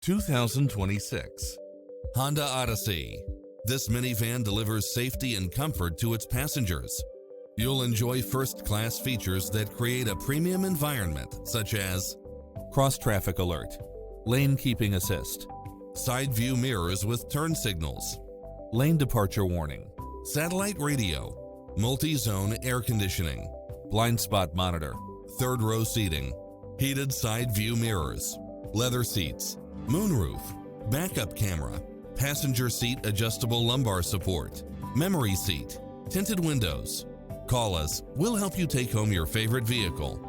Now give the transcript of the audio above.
2026 Honda Odyssey. This minivan delivers safety and comfort to its passengers. You'll enjoy first-class features that create a premium environment, such as cross-traffic alert, lane keeping assist, side view mirrors with turn signals, lane departure warning, satellite radio, multi-zone air conditioning, blind spot monitor, third row seating, heated side view mirrors, leather seats, moonroof, backup camera, passenger seat adjustable lumbar support, memory seat, tinted windows. Call us, we'll help you take home your favorite vehicle.